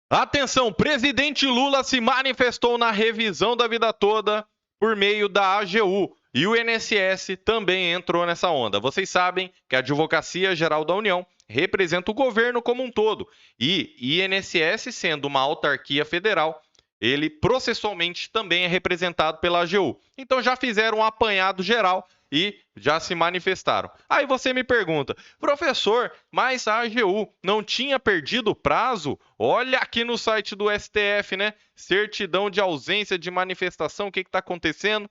Atenção, presidente Lula se manifestou na revisão da vida toda por meio da AGU. E o INSS também entrou nessa onda. Vocês sabem que a Advocacia Geral da União representa o governo como um todo. E INSS, sendo uma autarquia federal, ele processualmente também é representado pela AGU. Então já fizeram um apanhado geral e já se manifestaram. Aí você me pergunta, professor, mas a AGU não tinha perdido o prazo? Olha aqui no site do STF, né? Certidão de ausência de manifestação, o que está acontecendo?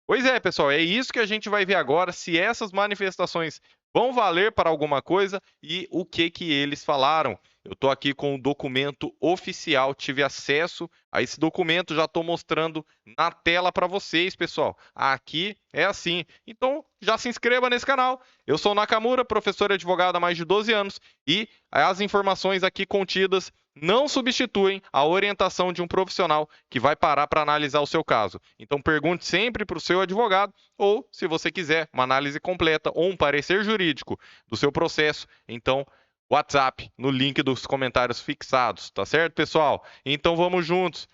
Pois é, pessoal, é isso que a gente vai ver agora, se essas manifestações vão valer para alguma coisa e o que eles falaram. Eu estou aqui com o documento oficial, tive acesso a esse documento, já estou mostrando na tela para vocês, pessoal. Aqui é assim. Então, já se inscreva nesse canal. Eu sou o Nakamura, professor e advogado há mais de 12 anos e as informações aqui contidas não substituem a orientação de um profissional que vai parar para analisar o seu caso. Então, pergunte sempre para o seu advogado ou, se você quiser, uma análise completa ou um parecer jurídico do seu processo, então, WhatsApp no link dos comentários fixados, tá certo, pessoal? Então, vamos juntos.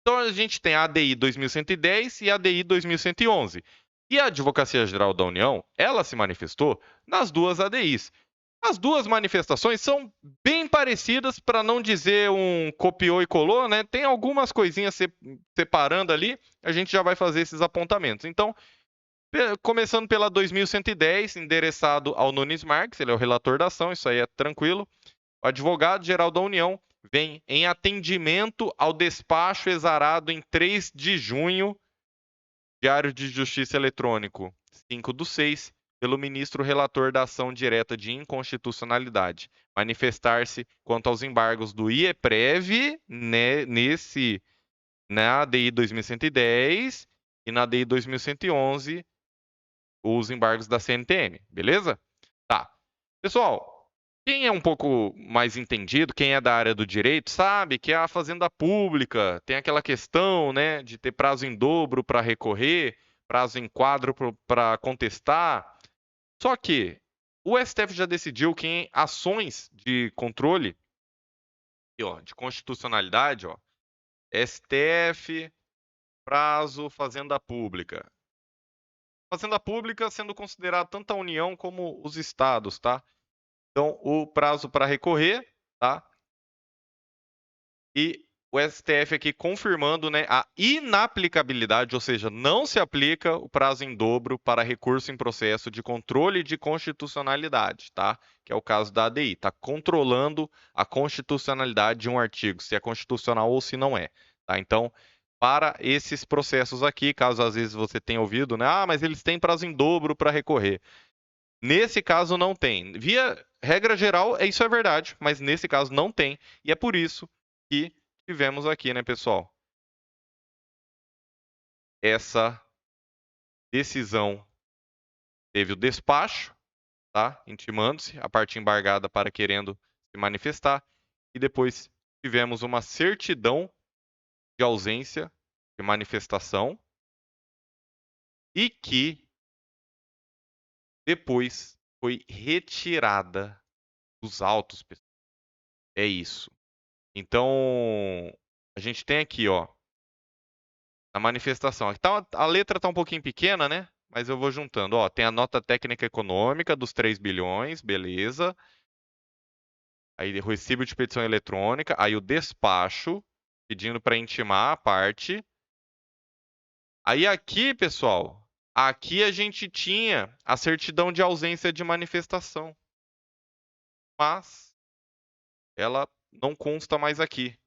Então, a gente tem a ADI 2110 e a ADI 2111. E a Advocacia Geral da União, ela se manifestou nas duas ADIs. As duas manifestações são bem parecidas, para não dizer um copiou e colou, né? Tem algumas coisinhas separando ali, a gente já vai fazer esses apontamentos. Então, começando pela 2110, endereçado ao Nunes Marques, ele é o relator da ação, isso aí é tranquilo. O advogado-geral da União vem em atendimento ao despacho exarado em 3 de junho, Diário de Justiça Eletrônico 5/6, pelo ministro relator da ação direta de inconstitucionalidade, manifestar-se quanto aos embargos do IEPREV, né, na ADI 2110 e na ADI 2111, os embargos da CNTM, beleza? Tá. Pessoal, quem é um pouco mais entendido, quem é da área do direito, sabe que a fazenda pública tem aquela questão, né, de ter prazo em dobro para recorrer, prazo em quadro para contestar. Só que o STF já decidiu que em ações de controle, aqui, ó, de constitucionalidade, ó, STF, prazo, fazenda pública. Fazenda pública sendo considerada tanto a União como os estados, tá? Então, o prazo para recorrer, tá? E o STF aqui confirmando, né, a inaplicabilidade, ou seja, não se aplica o prazo em dobro para recurso em processo de controle de constitucionalidade, tá? Que é o caso da ADI, tá controlando a constitucionalidade de um artigo, se é constitucional ou se não é, tá? Então, para esses processos aqui, caso às vezes você tenha ouvido, né, mas eles têm prazo em dobro para recorrer. Nesse caso não tem. Via regra geral, isso é verdade, mas nesse caso não tem, e é por isso que tivemos aqui, né, pessoal? Essa decisão teve o despacho, tá? Intimando-se a parte embargada para querendo se manifestar, e depois tivemos uma certidão de ausência de manifestação e que depois foi retirada dos autos, pessoal. É isso. Então, a gente tem aqui, ó, a manifestação. Aqui tá, a letra está um pouquinho pequena, né? Mas eu vou juntando. Ó, tem a nota técnica econômica dos 3 bilhões, beleza. Aí o recibo de petição eletrônica. Aí o despacho, pedindo para intimar a parte. Aí aqui, pessoal, aqui a gente tinha a certidão de ausência de manifestação. Mas ela não consta mais aqui.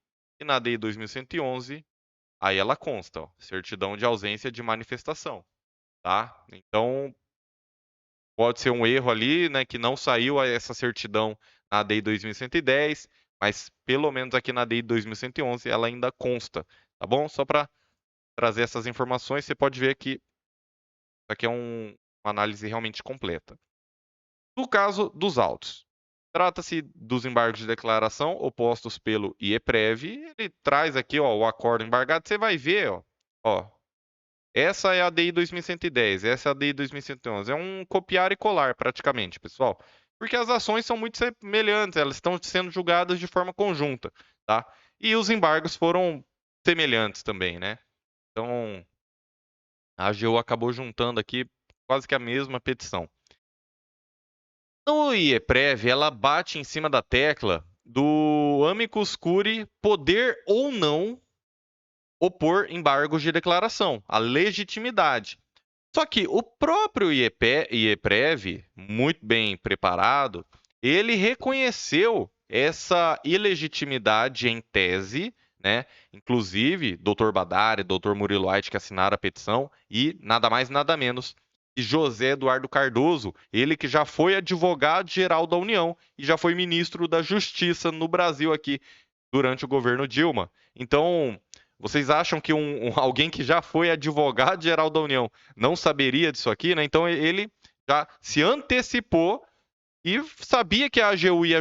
E na DI 2111, aí ela consta, ó, certidão de ausência de manifestação. Tá? Então, pode ser um erro ali, né, que não saiu essa certidão na ADI 2110, mas pelo menos aqui na ADI 2111 ela ainda consta, tá bom? Só para trazer essas informações, você pode ver que isso aqui é uma análise realmente completa. No caso dos autos, trata-se dos embargos de declaração opostos pelo IEPREV, ele traz aqui, ó, o acordo embargado, você vai ver, ó, essa é a DI 2110, essa é a DI 2111. É um copiar e colar, praticamente, pessoal. Porque as ações são muito semelhantes, elas estão sendo julgadas de forma conjunta, tá? E os embargos foram semelhantes também, né? Então, a AGU acabou juntando aqui quase que a mesma petição. No IEPREV, ela bate em cima da tecla do amicus curiae poder ou não opor embargos de declaração, a legitimidade. Só que o próprio IEPREV, muito bem preparado, ele reconheceu essa ilegitimidade em tese, né? Inclusive, Dr. Badari, Dr. Murilo White, que assinaram a petição, e nada mais, nada menos que José Eduardo Cardoso, ele que já foi advogado-geral da União e já foi ministro da Justiça no Brasil aqui durante o governo Dilma. Então, vocês acham que alguém que já foi advogado-geral da União não saberia disso aqui, né? Então ele já se antecipou e sabia que a AGU ia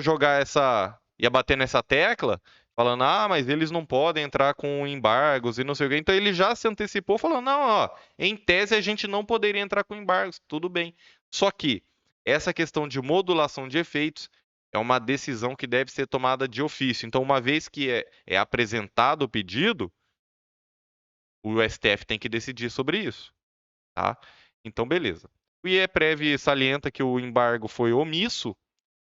ia bater nessa tecla, falando, mas eles não podem entrar com embargos e não sei o quê. Então ele já se antecipou falando, não, ó, em tese a gente não poderia entrar com embargos, tudo bem. Só que essa questão de modulação de efeitos é uma decisão que deve ser tomada de ofício. Então, uma vez que é apresentado o pedido, o STF tem que decidir sobre isso, tá? Então, beleza. O IEPREV salienta que o embargo foi omisso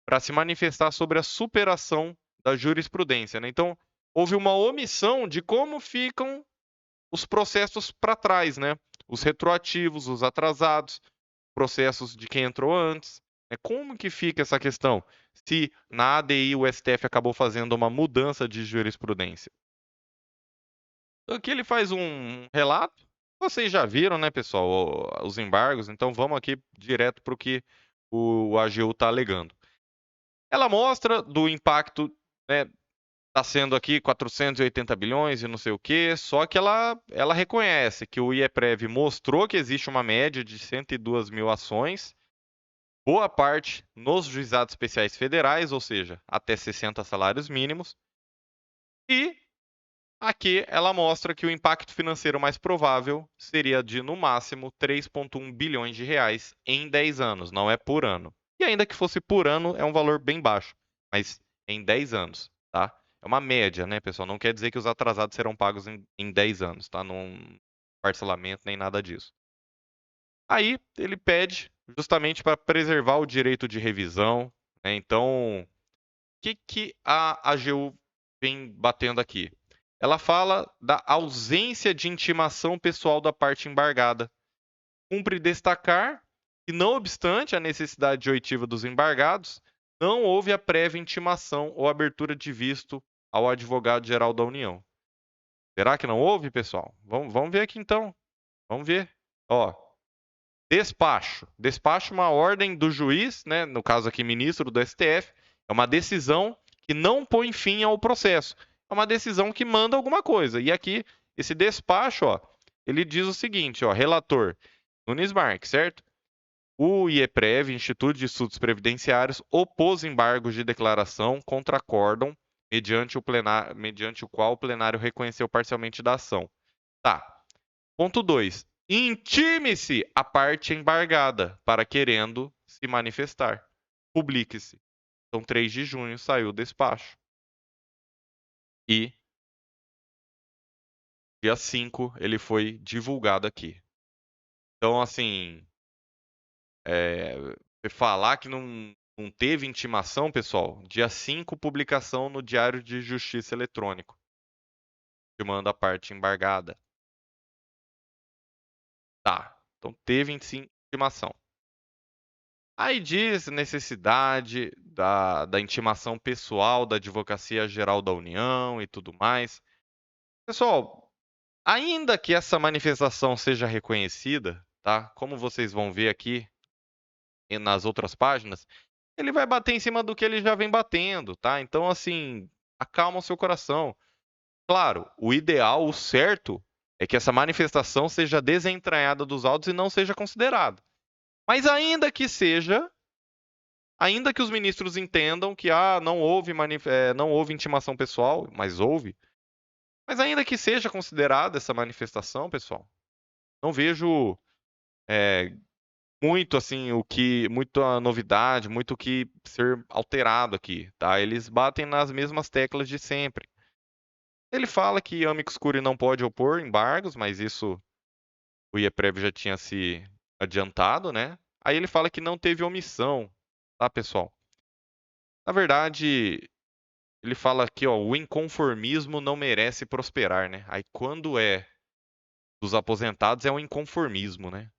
para se manifestar sobre a superação da jurisprudência, né? Então, houve uma omissão de como ficam os processos para trás, né? Os retroativos, os atrasados, processos de quem entrou antes. Como que fica essa questão? Se na ADI o STF acabou fazendo uma mudança de jurisprudência. Aqui ele faz um relato. Vocês já viram, né, pessoal, os embargos, então vamos aqui direto para o que o AGU está alegando. Ela mostra do impacto, né, está sendo aqui 480 bilhões e não sei o quê, só que ela reconhece que o IEPREV mostrou que existe uma média de 102 mil ações, boa parte nos juizados especiais federais, ou seja, até 60 salários mínimos, e aqui ela mostra que o impacto financeiro mais provável seria de, no máximo, 3,1 bilhões de reais em 10 anos, não é por ano. E ainda que fosse por ano, é um valor bem baixo, mas em 10 anos, tá? É uma média, né, pessoal? Não quer dizer que os atrasados serão pagos em 10 anos, tá? Não parcelamento nem nada disso. Aí ele pede justamente para preservar o direito de revisão, né? Então, o que a AGU vem batendo aqui? Ela fala da ausência de intimação pessoal da parte embargada. Cumpre destacar que, não obstante a necessidade de oitiva dos embargados, não houve a prévia intimação ou abertura de visto ao advogado-geral da União. Será que não houve, pessoal? Vamos ver aqui então. Vamos ver. Ó, despacho. Despacho é uma ordem do juiz, né, no caso aqui ministro do STF, é uma decisão que não põe fim ao processo. É uma decisão que manda alguma coisa. E aqui, esse despacho, ó, ele diz o seguinte, ó, relator Nunes Marques, certo? O IEPREV, Instituto de Estudos Previdenciários, opôs embargos de declaração contra acórdão mediante o qual o plenário reconheceu parcialmente da ação. Tá. Ponto 2. Intime-se a parte embargada para querendo se manifestar. Publique-se. Então, 3 de junho saiu o despacho. E dia 5 ele foi divulgado aqui. Então, assim, falar que não teve intimação, pessoal, dia 5, publicação no Diário de Justiça Eletrônico, que manda a parte embargada. Tá, então teve sim intimação. Aí diz necessidade da intimação pessoal da Advocacia Geral da União e tudo mais. Pessoal, ainda que essa manifestação seja reconhecida, tá? Como vocês vão ver aqui e nas outras páginas, ele vai bater em cima do que ele já vem batendo, tá? Então, assim, acalma o seu coração. Claro, o ideal, o certo, é que essa manifestação seja desentranhada dos autos e não seja considerada. Mas ainda que seja, ainda que os ministros entendam que não houve intimação pessoal, mas houve, mas ainda que seja considerada essa manifestação, pessoal, não vejo muito assim muita novidade, muito o que ser alterado aqui, tá? Eles batem nas mesmas teclas de sempre. Ele fala que amicus curiae não pode opor embargos, mas isso o IEPREV já tinha se adiantado, né? Aí ele fala que não teve omissão, tá, pessoal? Na verdade, ele fala aqui, ó, o inconformismo não merece prosperar, né? Aí quando é dos aposentados é um inconformismo, né?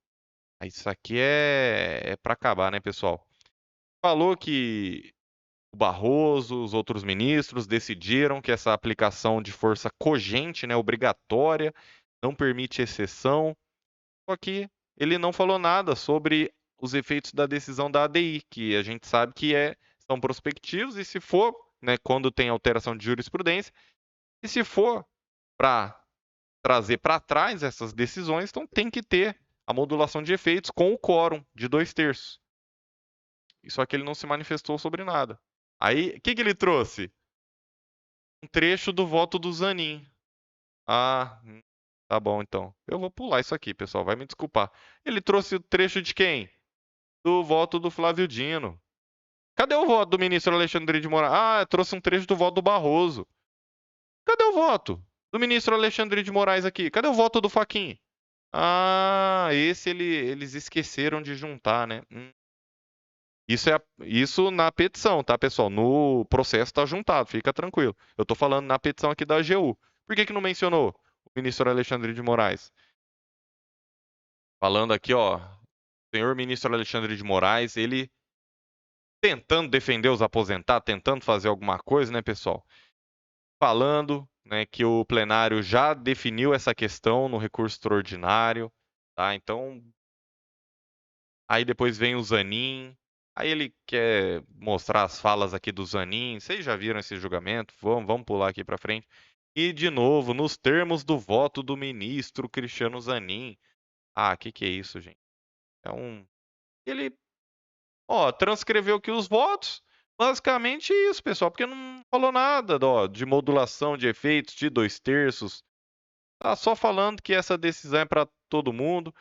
Aí isso aqui é para acabar, né, pessoal? Falou que o Barroso, os outros ministros decidiram que essa aplicação de força cogente, né, obrigatória, não permite exceção. Só que ele não falou nada sobre os efeitos da decisão da ADI, que a gente sabe que são prospectivos, e se for, né, quando tem alteração de jurisprudência, e se for para trazer para trás essas decisões, então tem que ter a modulação de efeitos com o quórum de 2/3. Só que ele não se manifestou sobre nada. Aí, o que ele trouxe? Um trecho do voto do Zanin. Ah, tá bom então. Eu vou pular isso aqui, pessoal, vai me desculpar. Ele trouxe o trecho de quem? Do voto do Flávio Dino. Cadê o voto do ministro Alexandre de Moraes? Ah, trouxe um trecho do voto do Barroso. Cadê o voto do ministro Alexandre de Moraes aqui? Cadê o voto do Fachin? Ah, eles esqueceram de juntar, né? Isso na petição, tá, pessoal? No processo tá juntado, fica tranquilo. Eu tô falando na petição aqui da AGU. Por que não mencionou o ministro Alexandre de Moraes? Falando aqui, ó, o senhor ministro Alexandre de Moraes, ele tentando defender os aposentados, tentando fazer alguma coisa, né, pessoal? Falando, né, que o plenário já definiu essa questão no recurso extraordinário, tá? Então, aí depois vem o Zanin, aí ele quer mostrar as falas aqui do Zanin. Vocês já viram esse julgamento? Vamos pular aqui para frente. E, de novo, nos termos do voto do ministro Cristiano Zanin. Ah, que é isso, gente? Ele, ó, transcreveu aqui os votos. Basicamente isso, pessoal, porque não falou nada, ó, de modulação de efeitos de 2/3. Tá só falando que essa decisão é para todo mundo.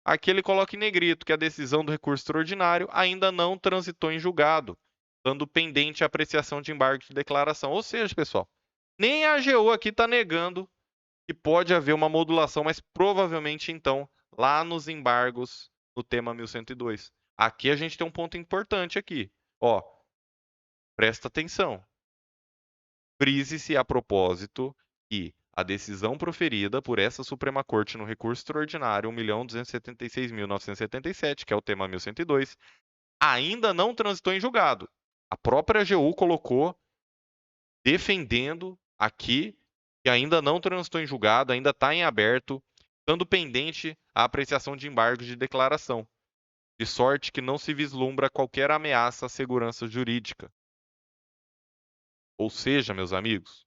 Aqui ele coloca em negrito que a decisão do recurso extraordinário ainda não transitou em julgado, estando pendente a apreciação de embargo de declaração. Ou seja, pessoal, nem a AGU aqui está negando que pode haver uma modulação, mas provavelmente então lá nos embargos no tema 1102. Aqui a gente tem um ponto importante aqui. Ó, presta atenção. Frise-se a propósito que a decisão proferida por essa Suprema Corte no recurso extraordinário 1.276.977, que é o tema 1102, ainda não transitou em julgado. A própria AGU colocou defendendo aqui que ainda não transitou em julgado, ainda está em aberto, estando pendente a apreciação de embargos de declaração, de sorte que não se vislumbra qualquer ameaça à segurança jurídica. Ou seja, meus amigos,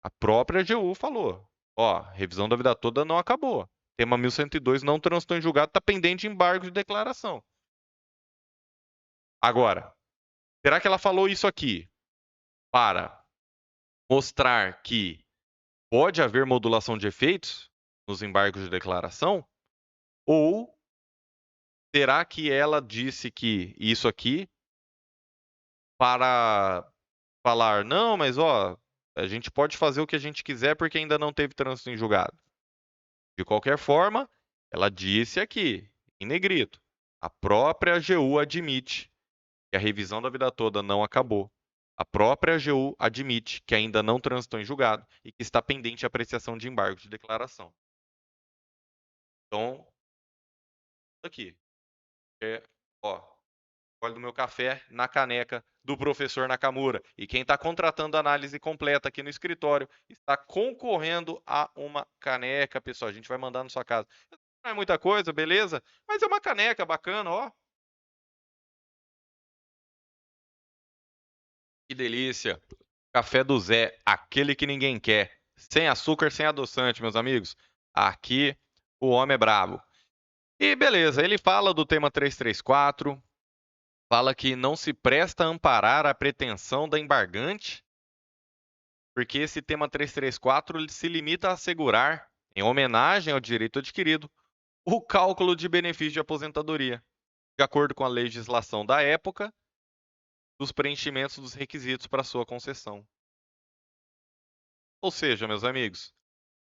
a própria AGU falou, ó, revisão da vida toda não acabou. Tema 1102 não transitou em julgado, está pendente de embargo de declaração. Agora, será que ela falou isso aqui para mostrar que pode haver modulação de efeitos nos embargos de declaração? Ou será que ela disse que isso aqui para falar, não, mas ó, a gente pode fazer o que a gente quiser porque ainda não teve trânsito em julgado? De qualquer forma, ela disse aqui, em negrito, a própria AGU admite que a revisão da vida toda não acabou. A própria AGU admite que ainda não transitou em julgado e que está pendente a apreciação de embargo de declaração. Então, aqui, ó, olha do meu café na caneca do professor Nakamura. E quem está contratando análise completa aqui no escritório está concorrendo a uma caneca, pessoal. A gente vai mandar na sua casa. Não é muita coisa, beleza? Mas é uma caneca bacana, ó. Que delícia. Café do Zé, aquele que ninguém quer. Sem açúcar, sem adoçante, meus amigos. Aqui o homem é brabo. E beleza, ele fala do tema 334, fala que não se presta a amparar a pretensão da embargante, porque esse tema 334 ele se limita a assegurar, em homenagem ao direito adquirido, o cálculo de benefício de aposentadoria, de acordo com a legislação da época, dos preenchimentos dos requisitos para sua concessão. Ou seja, meus amigos,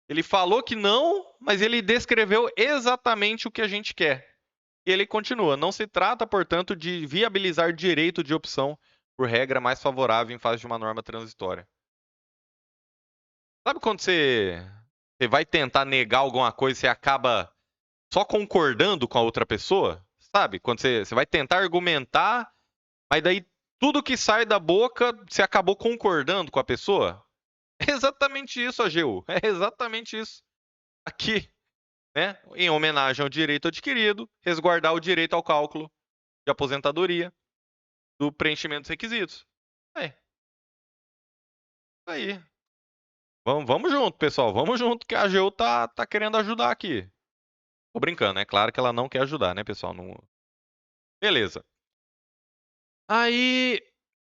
ele falou que não, mas ele descreveu exatamente o que a gente quer. E ele continua: não se trata, portanto, de viabilizar direito de opção por regra mais favorável em fase de uma norma transitória. Sabe quando você vai tentar negar alguma coisa e você acaba só concordando com a outra pessoa? Sabe? Quando você vai tentar argumentar, mas daí tudo que sai da boca, você acabou concordando com a pessoa? É exatamente isso, AGU. É exatamente isso. Aqui, né? Em homenagem ao direito adquirido, resguardar o direito ao cálculo de aposentadoria do preenchimento dos requisitos. É. Aí. Vamos junto, pessoal. Vamos junto, que a AGU tá querendo ajudar aqui. Tô brincando, é claro que ela não quer ajudar, né, pessoal? Não... Beleza. Aí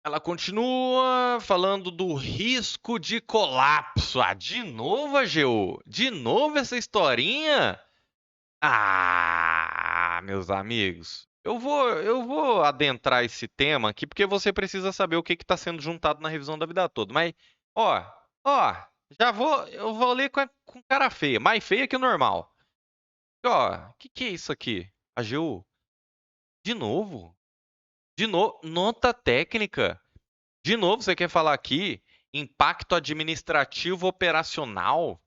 ela continua falando do risco de colapso. Ah, de novo, AGU? De novo essa historinha? Ah, meus amigos. Eu vou adentrar esse tema aqui porque você precisa saber o que está sendo juntado na revisão da vida toda. Mas, ó, eu vou ler com cara feia, mais feia que o normal. Ó, o que é isso aqui? AGU? De novo? De novo? Nota técnica? De novo, você quer falar aqui impacto administrativo operacional?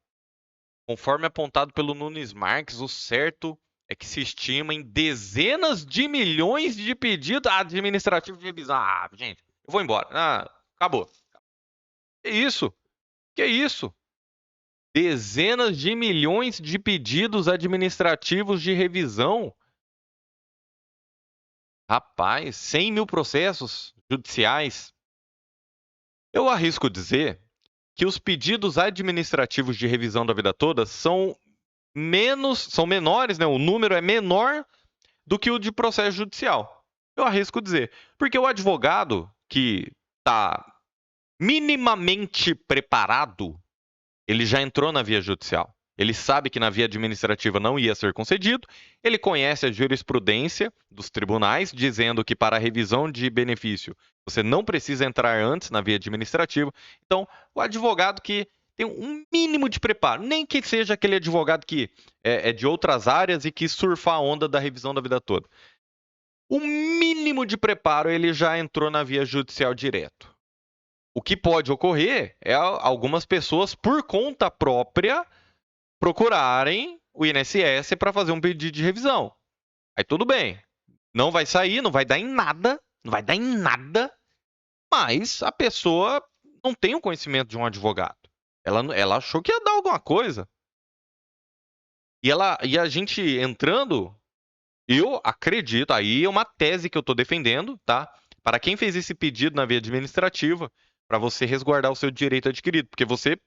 Conforme apontado pelo Nunes Marques, o certo é que se estima em dezenas de milhões de pedidos administrativos de revisão. Ah, gente, eu vou embora. Ah, acabou. Que isso? Que isso? Dezenas de milhões de pedidos administrativos de revisão? Rapaz, 100 mil processos judiciais. Eu arrisco dizer que os pedidos administrativos de revisão da vida toda são menores, né? O número é menor do que o de processo judicial. Eu arrisco dizer. Porque o advogado que está minimamente preparado, ele já entrou na via judicial. Ele sabe que na via administrativa não ia ser concedido, ele conhece a jurisprudência dos tribunais, dizendo que para a revisão de benefício você não precisa entrar antes na via administrativa. Então, o advogado que tem um mínimo de preparo, nem que seja aquele advogado que é de outras áreas e quis surfar a onda da revisão da vida toda. O mínimo de preparo ele já entrou na via judicial direto. O que pode ocorrer é algumas pessoas, por conta própria, procurarem o INSS para fazer um pedido de revisão. Aí tudo bem. Não vai sair, não vai dar em nada, mas a pessoa não tem o conhecimento de um advogado. Ela achou que ia dar alguma coisa. E a gente entrando, eu acredito, aí é uma tese que eu estou defendendo, tá? Para quem fez esse pedido na via administrativa, para você resguardar o seu direito adquirido, porque você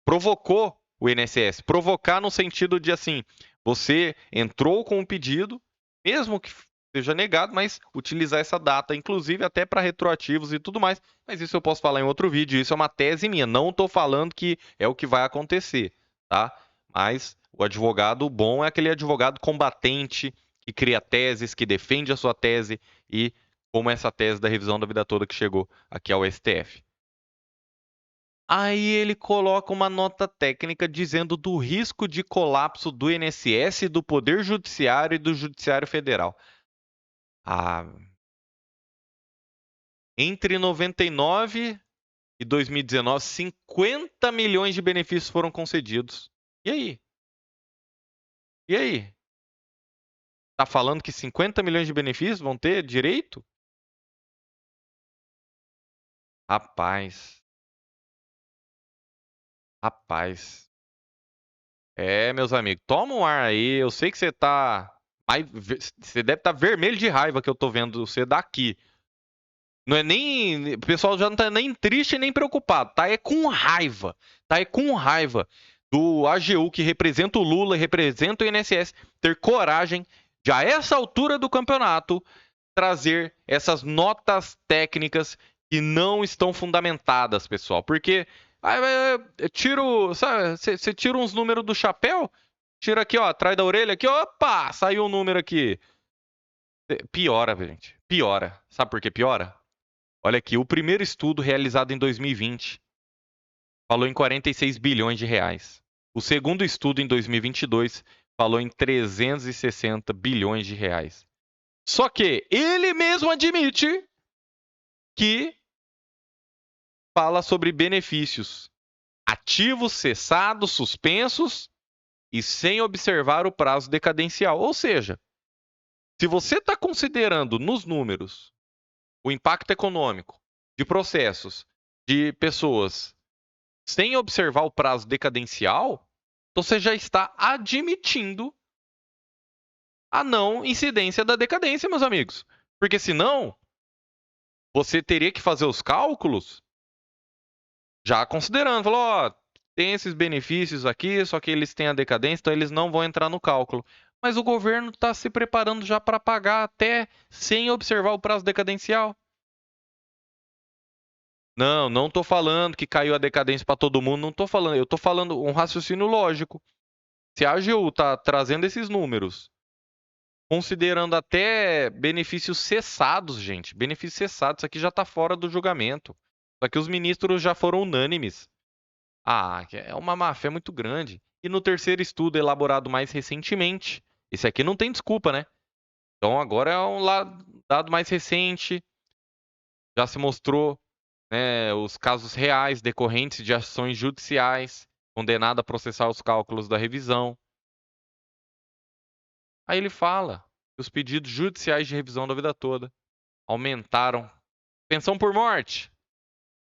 provocou o INSS. Provocar no sentido de assim, você entrou com o pedido, mesmo que seja negado, mas utilizar essa data, inclusive até para retroativos e tudo mais. Mas isso eu posso falar em outro vídeo, isso é uma tese minha. Não estou falando que é o que vai acontecer, tá? Mas o advogado bom é aquele advogado combatente, que cria teses, que defende a sua tese, e como essa tese da revisão da vida toda que chegou aqui ao STF. Aí ele coloca uma nota técnica dizendo do risco de colapso do INSS, do Poder Judiciário e do Judiciário Federal. Entre 99 e 2019, 50 milhões de benefícios foram concedidos. E aí? E aí? Tá falando que 50 milhões de benefícios vão ter direito? Rapaz. Meus amigos, toma um ar aí. Eu sei que você tá. Você deve estar vermelho de raiva que eu tô vendo você daqui. Não é nem. O pessoal já não tá nem triste nem preocupado. Tá? É com raiva. Tá? É com raiva do AGU, que representa o Lula e representa o INSS, ter coragem de, a essa altura do campeonato, trazer essas notas técnicas que não estão fundamentadas, pessoal. Porque você tira uns números do chapéu, tira aqui, ó, atrás da orelha, aqui, opa, saiu um número aqui. Piora, gente. Piora. Sabe por que piora? Olha aqui, o primeiro estudo realizado em 2020 falou em 46 bilhões de reais. O segundo estudo, em 2022, falou em 360 bilhões de reais. Só que ele mesmo admite que fala sobre benefícios ativos, cessados, suspensos e sem observar o prazo decadencial. Ou seja, se você está considerando nos números o impacto econômico de processos de pessoas sem observar o prazo decadencial, você já está admitindo a não incidência da decadência, meus amigos. Porque senão, você teria que fazer os cálculos já considerando, falou, ó, tem esses benefícios aqui, só que eles têm a decadência, então eles não vão entrar no cálculo. Mas o governo está se preparando já para pagar até sem observar o prazo decadencial. Não estou falando que caiu a decadência para todo mundo, não estou falando. Eu estou falando um raciocínio lógico. Se a AGU está trazendo esses números, considerando até benefícios cessados, gente, benefícios cessados, isso aqui já está fora do julgamento. Só que os ministros já foram unânimes. Ah, é uma má-fé muito grande. E no terceiro estudo, elaborado mais recentemente, esse aqui não tem desculpa, né? Então agora é um dado mais recente, já se mostrou, né, os casos reais decorrentes de ações judiciais, condenado a processar os cálculos da revisão. Aí ele fala que os pedidos judiciais de revisão da vida toda aumentaram. Pensão por morte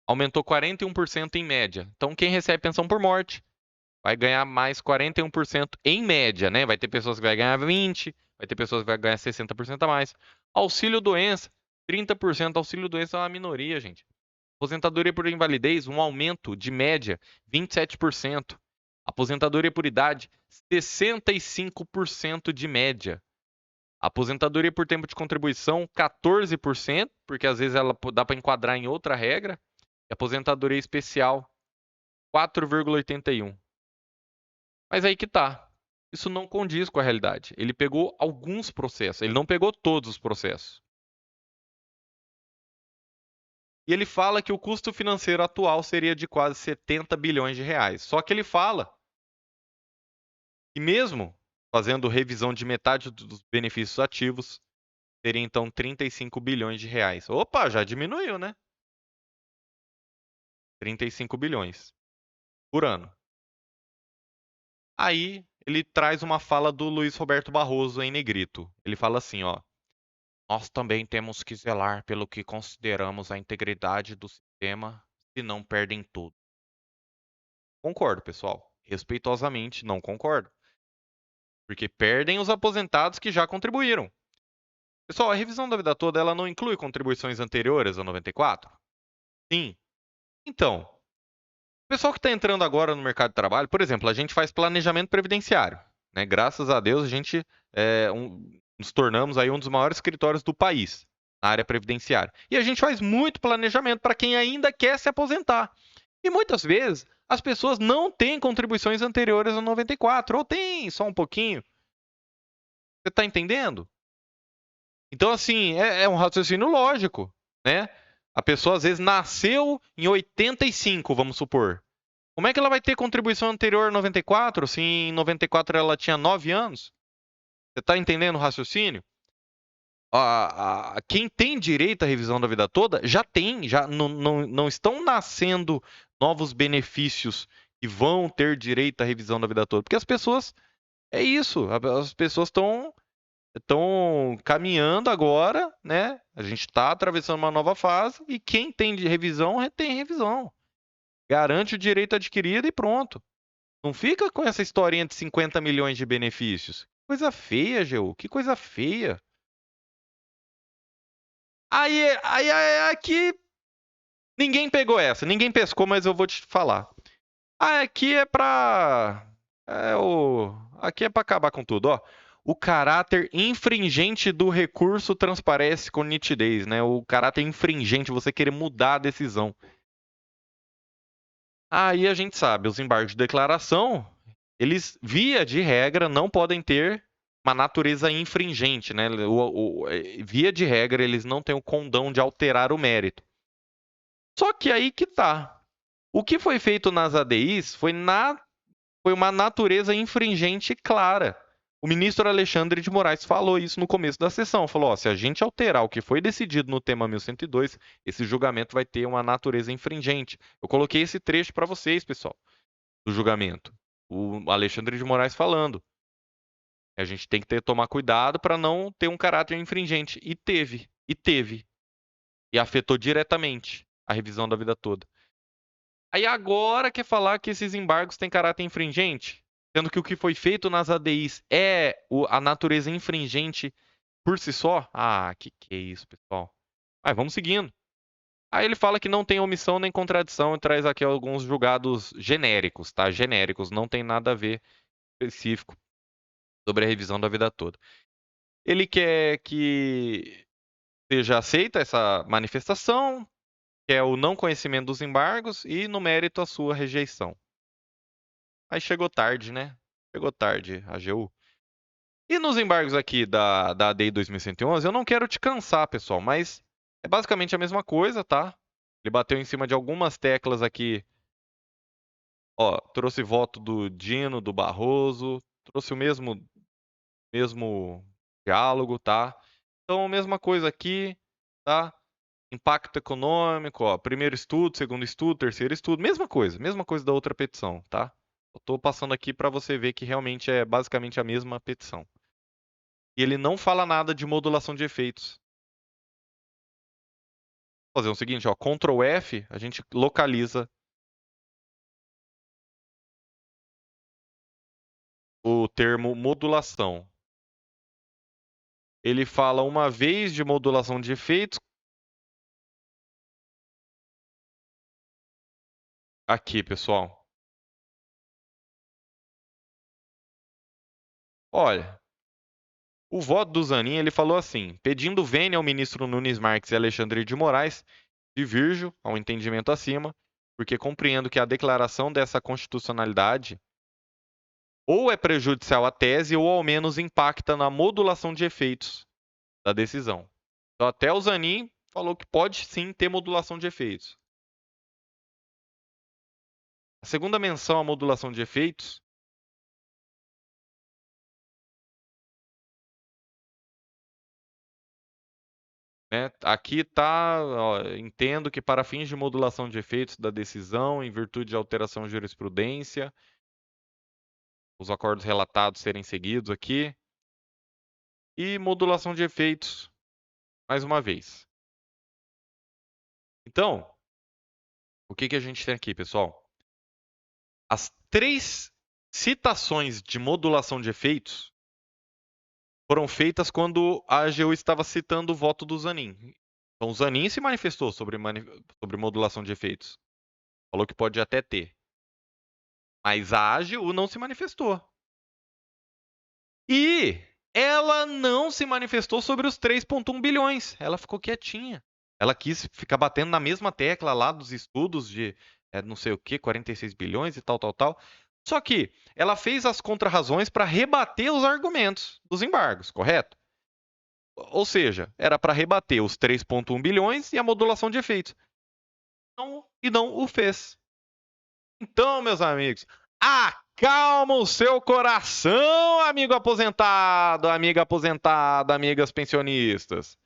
aumentou 41% em média. Então quem recebe pensão por morte vai ganhar mais 41% em média, né? Vai ter pessoas que vai ganhar 20%, vai ter pessoas que vai ganhar 60% a mais. Auxílio doença, 30%. Auxílio doença é uma minoria, gente. Aposentadoria por invalidez, um aumento de média, 27%. Aposentadoria por idade, 65% de média. Aposentadoria por tempo de contribuição, 14%, porque às vezes ela dá para enquadrar em outra regra. E aposentadoria especial, 4,81%. Mas aí que tá. Isso não condiz com a realidade. Ele pegou alguns processos, ele não pegou todos os processos. E ele fala que o custo financeiro atual seria de quase 70 bilhões de reais. Só que ele fala que mesmo fazendo revisão de metade dos benefícios ativos, seria então 35 bilhões de reais. Opa, já diminuiu, né? 35 bilhões por ano. Aí ele traz uma fala do Luiz Roberto Barroso em negrito. Ele fala assim, ó: nós também temos que zelar pelo que consideramos a integridade do sistema, senão perdem tudo. Concordo, pessoal. Respeitosamente, não concordo. Porque perdem os aposentados que já contribuíram. Pessoal, a revisão da vida toda, ela não inclui contribuições anteriores a 94? Sim. Então, o pessoal que está entrando agora no mercado de trabalho, por exemplo, a gente faz planejamento previdenciário, né? Graças a Deus, a gente nos tornamos aí um dos maiores escritórios do país na área previdenciária. E a gente faz muito planejamento para quem ainda quer se aposentar. E muitas vezes as pessoas não têm contribuições anteriores a 94, ou tem só um pouquinho. Você está entendendo? Então, assim, é um raciocínio lógico, né? A pessoa às vezes nasceu em 85, vamos supor. Como é que ela vai ter contribuição anterior a 94, se em 94 ela tinha 9 anos? Você está entendendo o raciocínio? Quem tem direito à revisão da vida toda já tem, já não estão nascendo novos benefícios que vão ter direito à revisão da vida toda. Porque as pessoas, é isso, as pessoas estão caminhando agora, né? A gente está atravessando uma nova fase e quem tem de revisão, tem revisão. Garante o direito adquirido e pronto. Não fica com essa historinha de 50 milhões de benefícios. Coisa feia, Geu. Que coisa feia. Aí aqui ninguém pegou essa, ninguém pescou, mas eu vou te falar. Aqui é pra. Aqui é pra acabar com tudo, ó. O caráter infringente do recurso transparece com nitidez, né? O caráter infringente, você querer mudar a decisão. Aí a gente sabe, os embargos de declaração, eles, via de regra, não podem ter uma natureza infringente, né? Via de regra, eles não têm o condão de alterar o mérito. Só que aí que tá. O que foi feito nas ADIs foi uma natureza infringente clara. O ministro Alexandre de Moraes falou isso no começo da sessão. Falou: ó, se a gente alterar o que foi decidido no tema 1102, esse julgamento vai ter uma natureza infringente. Eu coloquei esse trecho para vocês, pessoal, do julgamento. O Alexandre de Moraes falando. A gente tem que tomar cuidado para não ter um caráter infringente. E teve. E afetou diretamente a revisão da vida toda. Aí agora quer falar que esses embargos têm caráter infringente? Sendo que o que foi feito nas ADIs é a natureza infringente por si só? Ah, que é isso, pessoal? Vamos seguindo. Aí ele fala que não tem omissão nem contradição e traz aqui alguns julgados genéricos, tá? Genéricos, não tem nada a ver específico sobre a revisão da vida toda. Ele quer que seja aceita essa manifestação, quer o não conhecimento dos embargos e, no mérito, a sua rejeição. Aí chegou tarde, né? Chegou tarde, AGU. E nos embargos aqui da ADI 2111, eu não quero te cansar, pessoal, mas é basicamente a mesma coisa, tá? Ele bateu em cima de algumas teclas aqui. Ó, trouxe voto do Dino, do Barroso, trouxe o mesmo diálogo, tá? Então, mesma coisa aqui, tá? Impacto econômico, ó, primeiro estudo, segundo estudo, terceiro estudo, mesma coisa da outra petição, tá? Eu tô passando aqui para você ver que realmente é basicamente a mesma petição. E ele não fala nada de modulação de efeitos. Vou fazer o seguinte, ó, Ctrl F, a gente localiza o termo modulação. Ele fala uma vez de modulação de efeitos. Aqui, pessoal. Olha, o voto do Zanin, ele falou assim, pedindo vênia ao ministro Nunes Marques e Alexandre de Moraes, divirjo ao entendimento acima, porque compreendo que a declaração dessa constitucionalidade ou é prejudicial à tese ou ao menos impacta na modulação de efeitos da decisão. Então, até o Zanin falou que pode sim ter modulação de efeitos. A segunda menção à modulação de efeitos né, aqui está, entendo que para fins de modulação de efeitos da decisão, em virtude de alteração de jurisprudência, os acordos relatados serem seguidos aqui, e modulação de efeitos, mais uma vez. Então, o que a gente tem aqui, pessoal? As 3 citações de modulação de efeitos foram feitas quando a AGU estava citando o voto do Zanin. Então, o Zanin se manifestou sobre modulação de efeitos. Falou que pode até ter. Mas a AGU não se manifestou. E ela não se manifestou sobre os 3,1 bilhões. Ela ficou quietinha. Ela quis ficar batendo na mesma tecla lá dos estudos de não sei o que, 46 bilhões e tal. Só que ela fez as contrarrazões para rebater os argumentos dos embargos, correto? Ou seja, era para rebater os 3,1 bilhões e a modulação de efeitos. E não o fez. Então, meus amigos, acalma o seu coração, amigo aposentado, amiga aposentada, amigas pensionistas.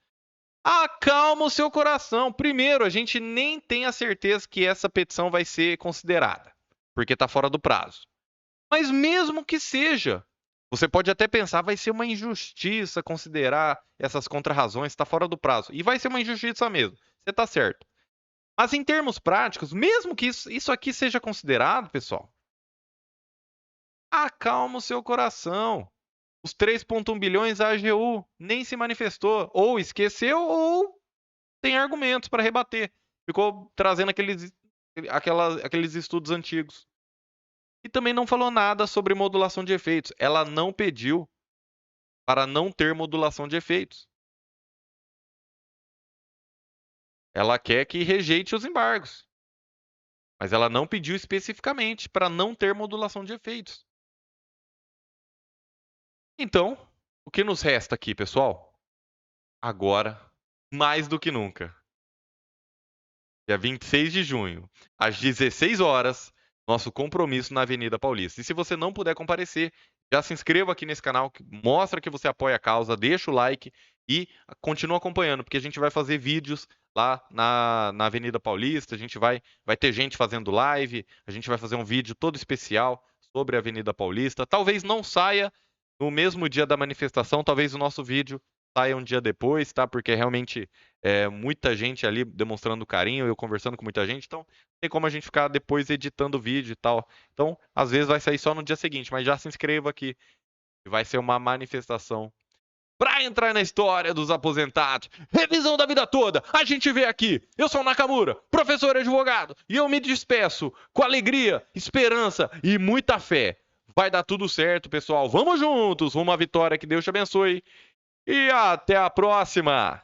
Acalma o seu coração. Primeiro, a gente nem tem a certeza que essa petição vai ser considerada, porque está fora do prazo. Mas mesmo que seja, você pode até pensar, vai ser uma injustiça considerar essas contrarrazões, está fora do prazo. E vai ser uma injustiça mesmo. Você está certo. Mas em termos práticos, mesmo que isso aqui seja considerado, pessoal, acalma o seu coração. Os 3,1 bilhões a AGU nem se manifestou, ou esqueceu, ou tem argumentos para rebater. Ficou trazendo aqueles estudos antigos. E também não falou nada sobre modulação de efeitos. Ela não pediu para não ter modulação de efeitos. Ela quer que rejeite os embargos. Mas ela não pediu especificamente para não ter modulação de efeitos. Então, o que nos resta aqui, pessoal? Agora, mais do que nunca, dia 26 de junho, às 16 horas, nosso compromisso na Avenida Paulista. E se você não puder comparecer, já se inscreva aqui nesse canal, que mostra que você apoia a causa, deixa o like e continua acompanhando, porque a gente vai fazer vídeos lá na Avenida Paulista, a gente vai ter gente fazendo live, a gente vai fazer um vídeo todo especial sobre a Avenida Paulista. Talvez não saia no mesmo dia da manifestação, talvez o nosso vídeo saia um dia depois, tá? Porque realmente muita gente ali demonstrando carinho, eu conversando com muita gente, então não tem como a gente ficar depois editando o vídeo e tal. Então, às vezes vai sair só no dia seguinte, mas já se inscreva aqui, vai ser uma manifestação para entrar na história dos aposentados. Revisão da vida toda, a gente vê aqui. Eu sou o Nakamura, professor e advogado, e eu me despeço com alegria, esperança e muita fé. Vai dar tudo certo, pessoal. Vamos juntos, rumo à vitória, que Deus te abençoe. E até a próxima!